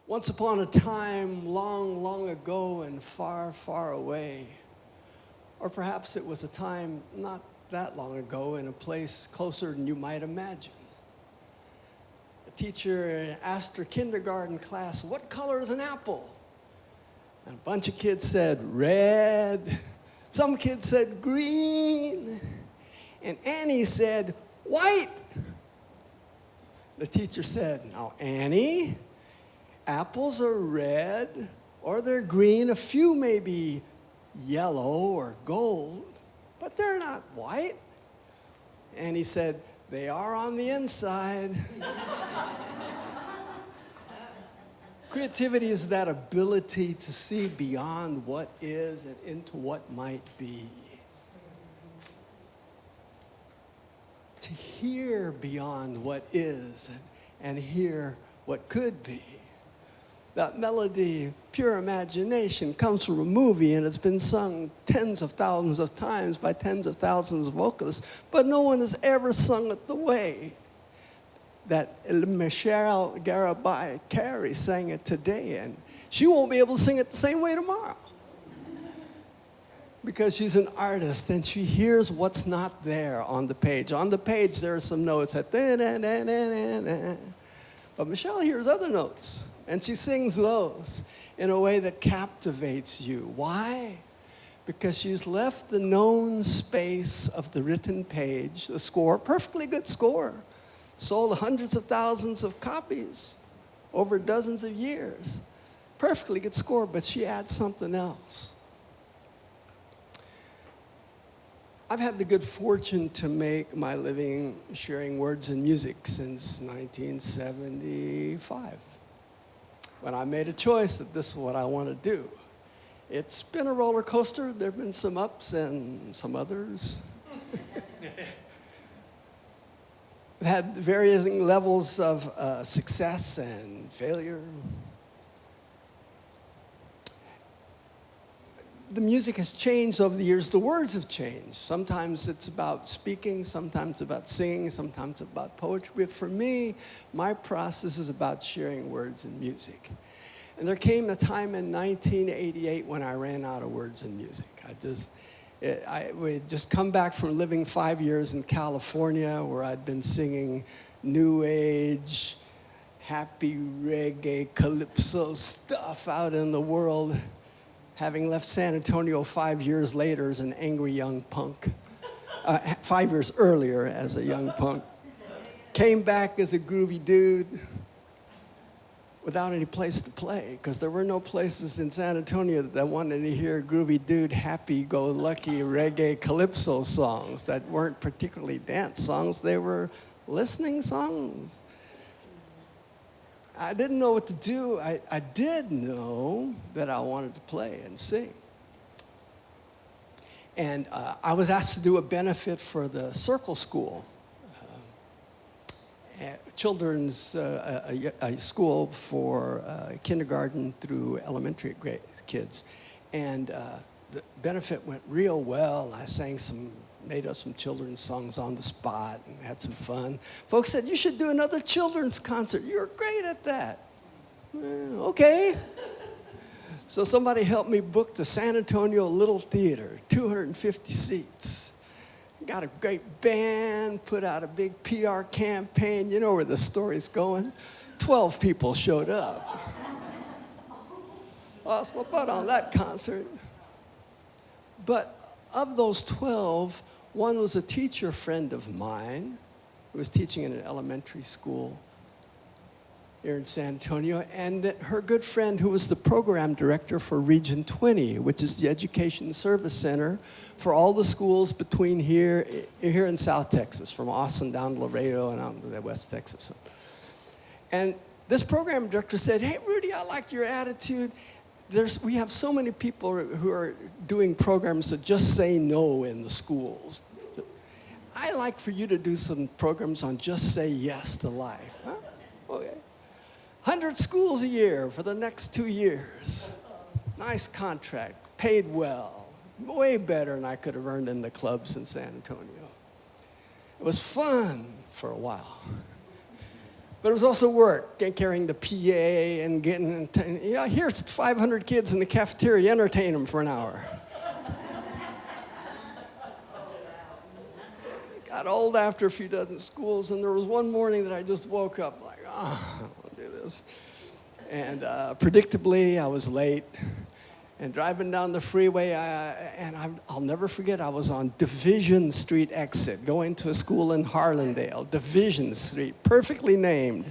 Once upon a time, long, long ago and far, far away. Or perhaps it was a time not that long ago in a place closer than you might imagine. A teacher asked her kindergarten class, "What color is an apple?" And a bunch of kids said, "Red." Some kids said, "Green." And Annie said, "White." The teacher said, "Now, Annie, apples are red or they're green. A few may be yellow or gold, but they're not white." And he said, "They are on the inside." Creativity is that ability to see beyond what is and into what might be. To hear beyond what is and hear what could be. That melody, Pure Imagination, comes from a movie and it's been sung tens of thousands of times by tens of thousands of vocalists, but no one has ever sung it the way that Michelle Garabay Carey sang it today, and she won't be able to sing it the same way tomorrow because she's an artist and she hears what's not there on the page. On the page there are some notes that but Michelle hears other notes. And she sings those in a way that captivates you. Why? Because she's left the known space of the written page, the score, perfectly good score, sold hundreds of thousands of copies over dozens of years. Perfectly good score, but she adds something else. I've had the good fortune to make my living sharing words and music since 1975. When I made a choice that this is what I want to do. It's been a roller coaster. There have been some ups and some others. I've had varying levels of success and failure. The music has changed over the years. The words have changed. Sometimes it's about speaking, sometimes about singing, sometimes about poetry. But for me, my process is about sharing words and music. And there came a time in 1988 when I ran out of words and music. We'd just come back from living 5 years in California where I'd been singing new age, happy reggae, calypso stuff out in the world. Having left San Antonio 5 years later as an angry young punk, 5 years earlier as a young punk, came back as a groovy dude without any place to play, because there were no places in San Antonio that wanted to hear groovy dude, happy-go-lucky reggae calypso songs that weren't particularly dance songs. They were listening songs. I didn't know what to do. I did know that I wanted to play and sing. And I was asked to do a benefit for the Circle School, children's a school for kindergarten through elementary grade kids. And the benefit went real well. I made up some children's songs on the spot and had some fun. Folks said, "You should do another children's concert. You're great at that." Okay. So somebody helped me book the San Antonio Little Theater, 250 seats. Got a great band, put out a big PR campaign. You know where the story's going. 12 people showed up. Lost my butt on that concert. But of those 12, one was a teacher friend of mine who was teaching in an elementary school here in San Antonio, and her good friend who was the program director for Region 20, which is the education service center for all the schools between here in South Texas, from Austin down to Laredo and out to West Texas. And this program director said, "Hey, Rudi, I like your attitude. We have so many people who are doing programs that just say no in the schools. I'd like for you to do some programs on just say yes to life." Huh? Okay. 100 schools a year for the next 2 years. Nice contract, paid well, way better than I could have earned in the clubs in San Antonio. It was fun for a while. But it was also work, carrying the PA and getting, here's 500 kids in the cafeteria, entertain them for an hour. Got old after a few dozen schools, and there was one morning that I just woke up like, I don't want to do this. And predictably, I was late. And driving down the freeway, I'll never forget, I was on Division Street exit, going to a school in Harlandale, Division Street, perfectly named.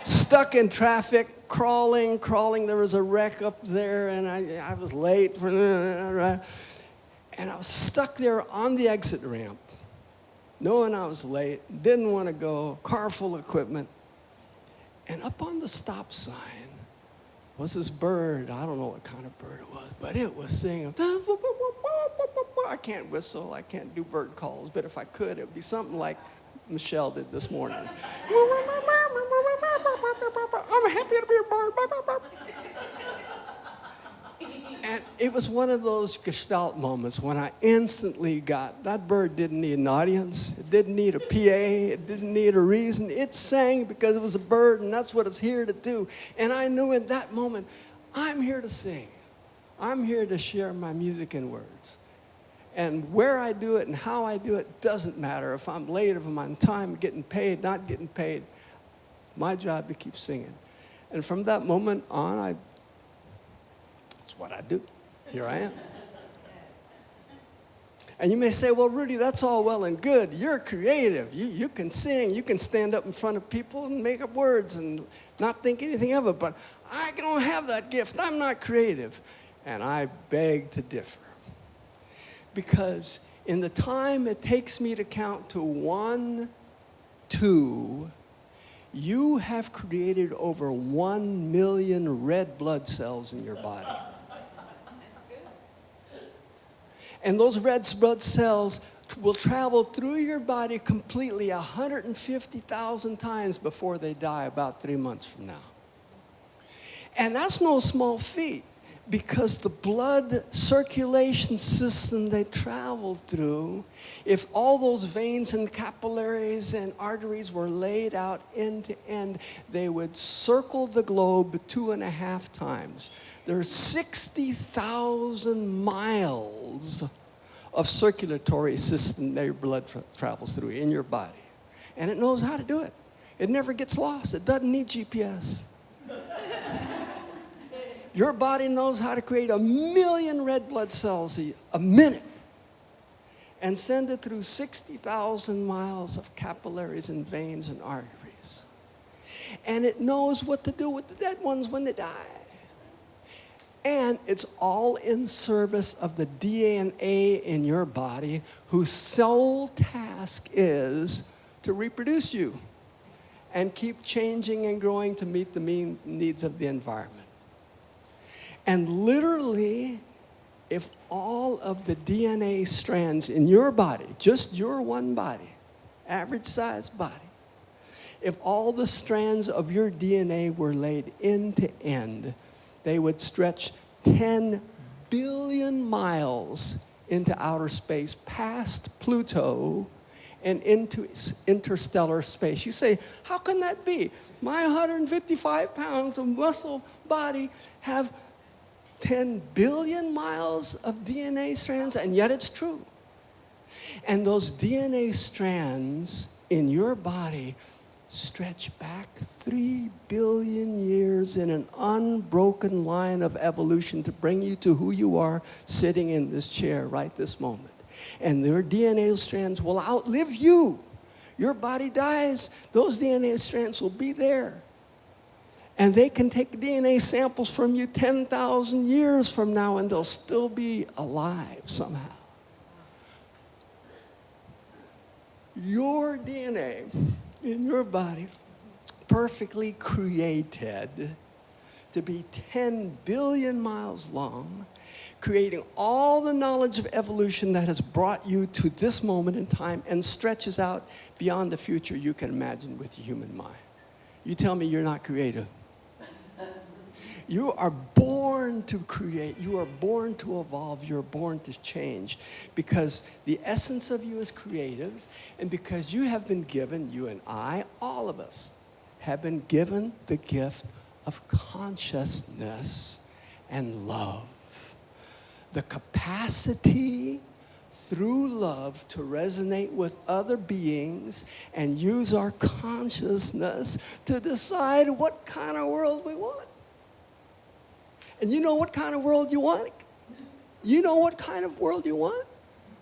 Stuck in traffic, crawling. There was a wreck up there, and I was late. And I was stuck there on the exit ramp, knowing I was late, didn't want to go, car full of equipment. And up on the stop sign was this bird. I don't know what kind of bird it was, but it was singing. I can't whistle, I can't do bird calls, but if I could, it would be something like Michelle did this morning. I'm happy to be a bird. And it was one of those gestalt moments when I instantly got, that bird didn't need an audience, it didn't need a PA, it didn't need a reason. It sang because it was a bird, and that's what it's here to do. And I knew in that moment, I'm here to sing. I'm here to share my music and words. And where I do it and how I do it doesn't matter. If I'm late, if I'm on time, getting paid, not getting paid, my job to keep singing. And from that moment on, that's what I do. Here I am. And you may say, well, Rudi, that's all well and good. You're creative. You can sing. You can stand up in front of people and make up words and not think anything of it. But I don't have that gift. I'm not creative. And I beg to differ. Because in the time it takes me to count to 1, 2, you have created over 1 million red blood cells in your body. And those red blood cells will travel through your body completely 150,000 times before they die about 3 months from now. And that's no small feat, because the blood circulation system they travel through, if all those veins and capillaries and arteries were laid out end to end, they would circle the globe 2.5 times. There's 60,000 miles of circulatory system that your blood travels through in your body. And it knows how to do it. It never gets lost. It doesn't need GPS. Your body knows how to create 1 million red blood cells a minute and send it through 60,000 miles of capillaries and veins and arteries. And it knows what to do with the dead ones when they die. And it's all in service of the DNA in your body, whose sole task is to reproduce you and keep changing and growing to meet the needs of the environment. And literally, if all of the DNA strands in your body, just your one body, average size body, if all the strands of your DNA were laid end to end, they would stretch 10 billion miles into outer space, past Pluto and into interstellar space. You say, how can that be? My 155 pounds of muscle body have 10 billion miles of DNA strands, and yet it's true. And those DNA strands in your body stretch back 3 billion years in an unbroken line of evolution to bring you to who you are sitting in this chair right this moment. And their DNA strands will outlive you. Your body dies, those DNA strands will be there. And they can take DNA samples from you 10,000 years from now, and they'll still be alive somehow. Your DNA in your body, perfectly created to be 10 billion miles long, creating all the knowledge of evolution that has brought you to this moment in time and stretches out beyond the future you can imagine with the human mind. You tell me you're not creative. You are born to create. You are born to evolve. You're born to change, because the essence of you is creative, and because you have been given, you and I, all of us, have been given the gift of consciousness and love. The capacity through love to resonate with other beings and use our consciousness to decide what kind of world we want. And you know what kind of world you want? You know what kind of world you want?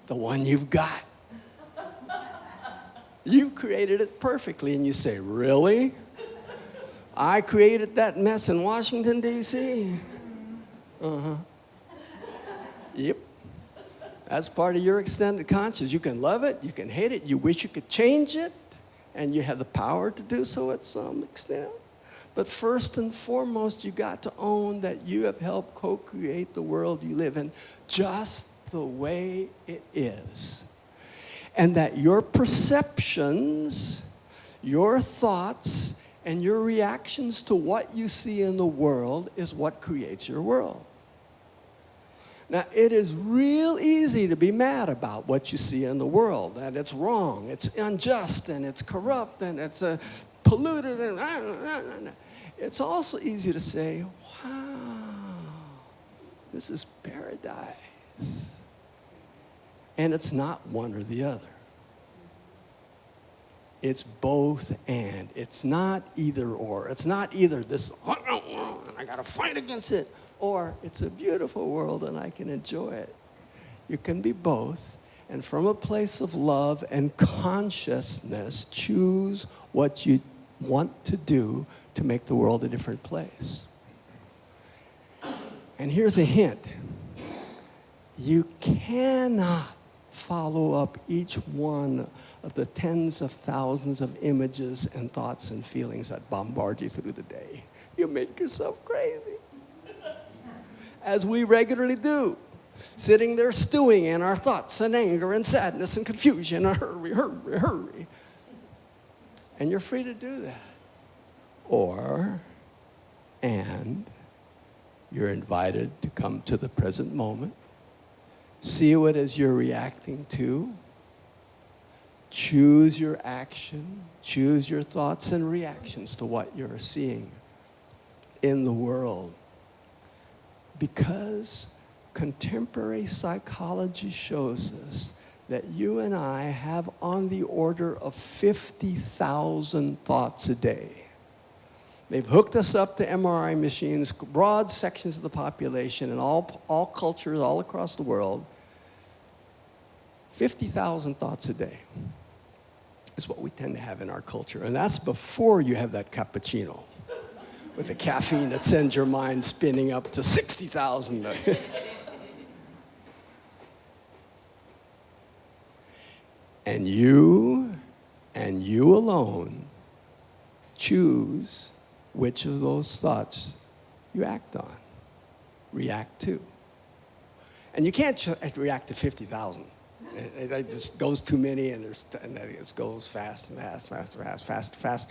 The one you've got. You've created it perfectly, and you say, really? I created that mess in Washington, D.C.? Uh-huh. Yep. That's part of your extended consciousness. You can love it, you can hate it, you wish you could change it, and you have the power to do so at some extent. But first and foremost, you got to own that you have helped co-create the world you live in just the way it is. And that your perceptions, your thoughts, and your reactions to what you see in the world is what creates your world. Now, it is real easy to be mad about what you see in the world, that it's wrong, it's unjust, and it's corrupt, and it's polluted, and it's also easy to say, wow, this is paradise. And it's not one or the other. It's both and. It's not either or. It's not either this, I got to fight against it, or it's a beautiful world and I can enjoy it. You can be both, and from a place of love and consciousness, choose what you want to do to make the world a different place. And here's a hint. You cannot follow up each one of the tens of thousands of images and thoughts and feelings that bombard you through the day. You make yourself crazy. As we regularly do, sitting there stewing in our thoughts and anger and sadness and confusion and hurry. And you're free to do that. And you're invited to come to the present moment, see what as you're reacting to, choose your action, choose your thoughts and reactions to what you're seeing in the world. Because contemporary psychology shows us that you and I have on the order of 50,000 thoughts a day. They've hooked us up to MRI machines, broad sections of the population in all cultures all across the world. 50,000 thoughts a day is what we tend to have in our culture. And that's before you have that cappuccino with the caffeine that sends your mind spinning up to 60,000. And you alone choose which of those thoughts you act on, react to. And you can't react to 50,000. It just goes too many, and it goes fast and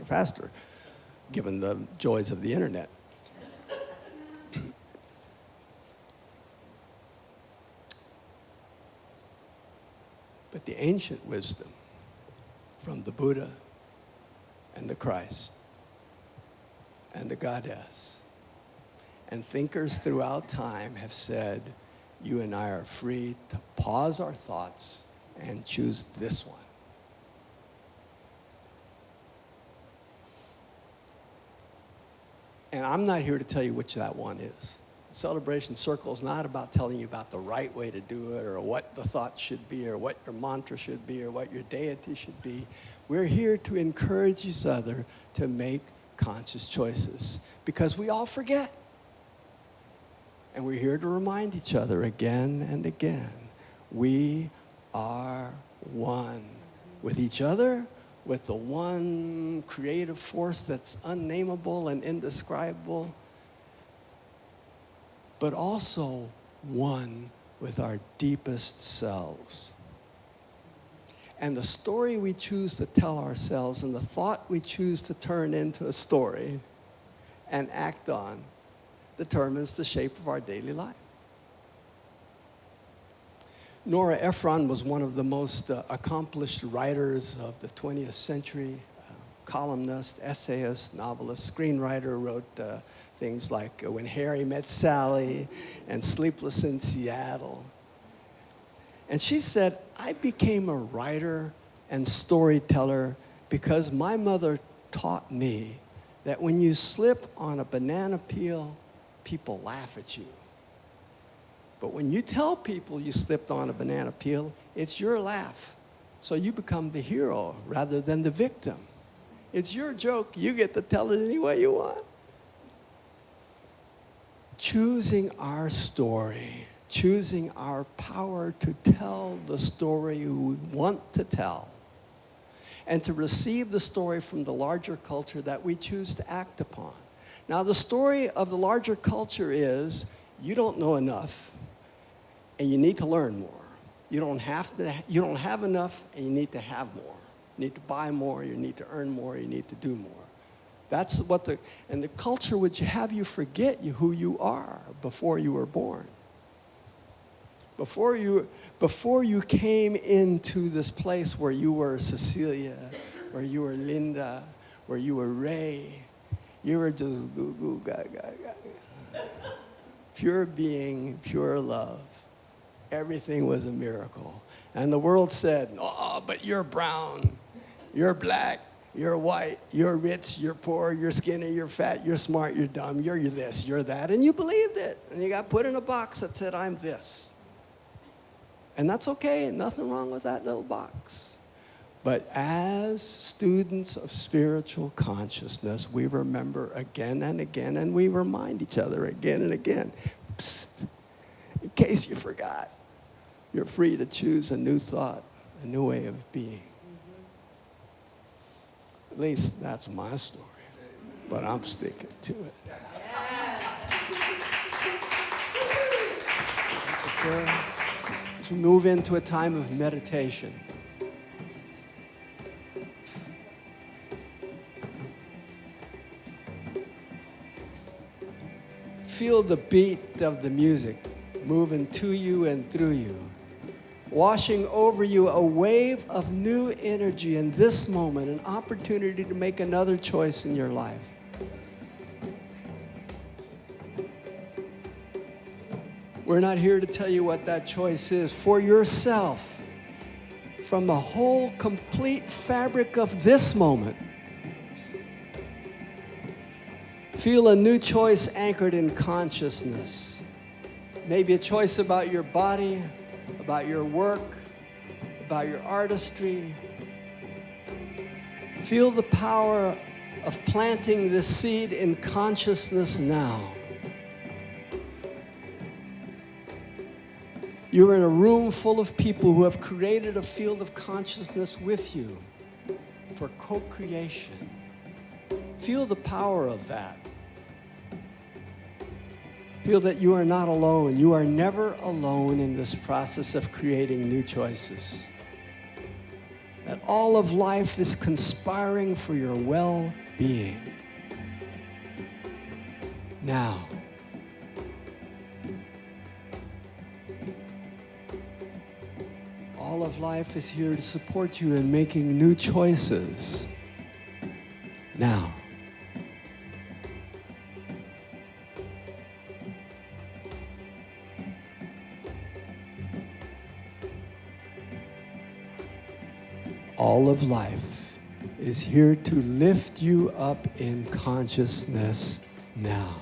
faster, given the joys of the internet. But the ancient wisdom from the Buddha and the Christ and the Goddess and thinkers throughout time have said, you and I are free to pause our thoughts and choose this one. And I'm not here to tell you which that one is. Celebration Circle is not about telling you about the right way to do it or what the thought should be or what your mantra should be or what your deity should be. We're here to encourage each other to make conscious choices because we all forget. And we're here to remind each other again and again. We are one with each other, with the one creative force that's unnameable and indescribable, but also one with our deepest selves. And the story we choose to tell ourselves and the thought we choose to turn into a story and act on determines the shape of our daily life. Nora Ephron was one of the most accomplished writers of the 20th century. columnist, essayist, novelist, screenwriter, wrote things like When Harry Met Sally and Sleepless in Seattle. And she said, I became a writer and storyteller because my mother taught me that when you slip on a banana peel, people laugh at you. But when you tell people you slipped on a banana peel, it's your laugh. So you become the hero rather than the victim. It's your joke. You get to tell it any way you want. Choosing our story, choosing our power to tell the story we want to tell, and to receive the story from the larger culture that we choose to act upon. Now, the story of the larger culture is you don't know enough, and you need to learn more. You don't have enough, and you need to have more. You need to buy more, you need to earn more, you need to do more. That's what the culture would have you forget who you are before you were born. Before you came into this place where you were Cecilia, where you were Linda, where you were Ray, you were just goo goo gaga. Pure being, pure love. Everything was a miracle. And the world said, oh, but you're brown, you're black, you're white, you're rich, you're poor, you're skinny, you're fat, you're smart, you're dumb, you're this, you're that. And you believed it. And you got put in a box that said, I'm this. And that's okay, nothing wrong with that little box. But as students of spiritual consciousness, we remember again and again, and we remind each other again and again. Psst, in case you forgot, you're free to choose a new thought, a new way of being. At least that's my story, but I'm sticking to it. As we move into a time of meditation, feel the beat of the music moving to you and through you, washing over you a wave of new energy in this moment, an opportunity to make another choice in your life. We're not here to tell you what that choice is. For yourself, from the whole complete fabric of this moment, feel a new choice anchored in consciousness. Maybe a choice about your body, about your work, about your artistry. Feel the power of planting this seed in consciousness now. You're in a room full of people who have created a field of consciousness with you for co-creation. Feel the power of that. Feel that you are not alone. You are never alone in this process of creating new choices. That all of life is conspiring for your well-being. Now, all of life is here to support you in making new choices. Now. All of life is here to lift you up in consciousness now.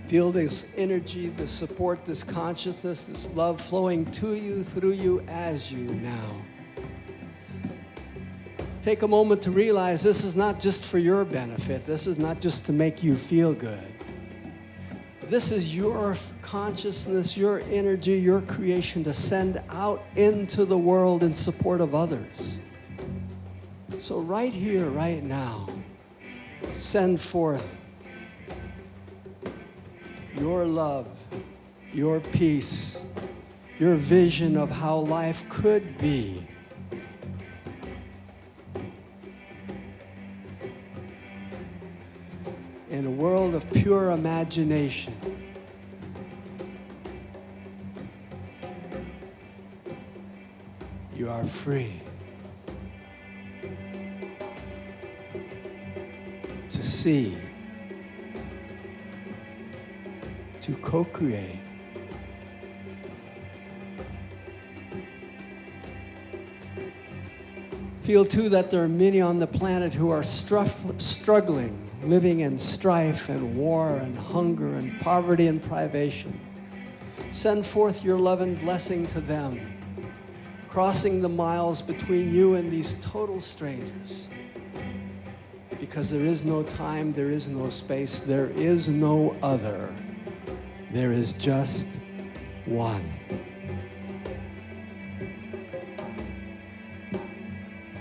Feel this energy, this support, this consciousness, this love flowing to you, through you, as you now. Take a moment to realize this is not just for your benefit. This is not just to make you feel good. This is your consciousness, your energy, your creation to send out into the world in support of others. So right here, right now, send forth your love, your peace, your vision of how life could be. In a world of pure imagination, You are free to see, to co-create, feel too that there are many on the planet who are struggling, living in strife and war and hunger and poverty and privation. Send forth your love and blessing to them, crossing the miles between you and these total strangers. Because there is no time, there is no space, there is no other. There is just one.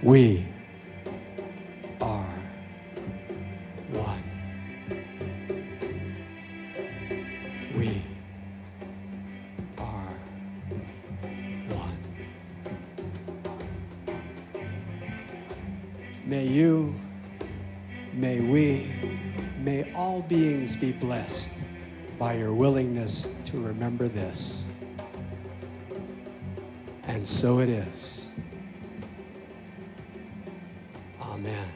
We are one. We are one. May you, may we, may all beings be blessed by your willingness to remember this. And so it is. Amen.